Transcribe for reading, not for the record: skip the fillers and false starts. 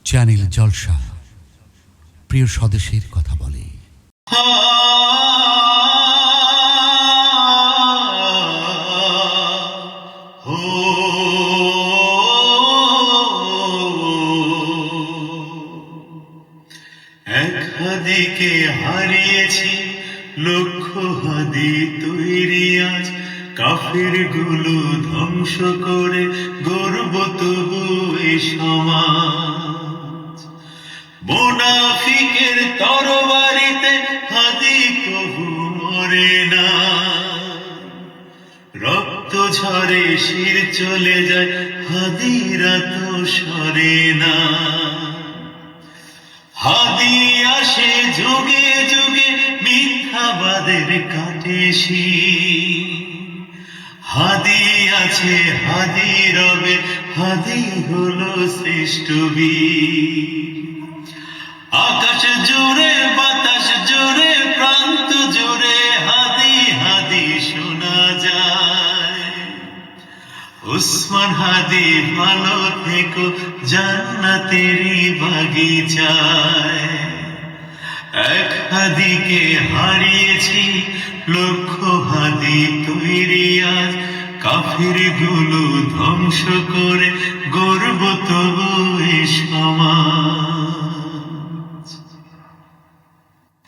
Channel জলসা প্রিয় স্বদেশের কথা বলে। এক হাদিকে হারিয়েছি, লক্ষ হাদি তৈরি আজ, কাফের গুলো ধ্বংস করে গর্ব তবু এ সমাজ। মুনাফিকের তরবারিতে হাদি কবু মরে না, রক্ত ঝরে শির চলে যায়, হাদিরা তো সরে না। হাদি আসে যুগে যুগে, মিথ্যাবাদের কাটে শির। হাদি আছে হাদি রবে, হাদি হলো শ্রেষ্ঠ বীর। আকাশ জুড়ে বাতাস জুড়ে প্রান্ত জুড়ে হাদি হাদি শোনা যায়। উসমান হাদি ভালো থেকো, জান্নাতেরই বাগিচায়। এক হাদিকে হারিয়েছি, লক্ষ হাদি তৈরি আজ, কাফির গুলো ধ্বংস করে গর্ব তবু এ সমাজ।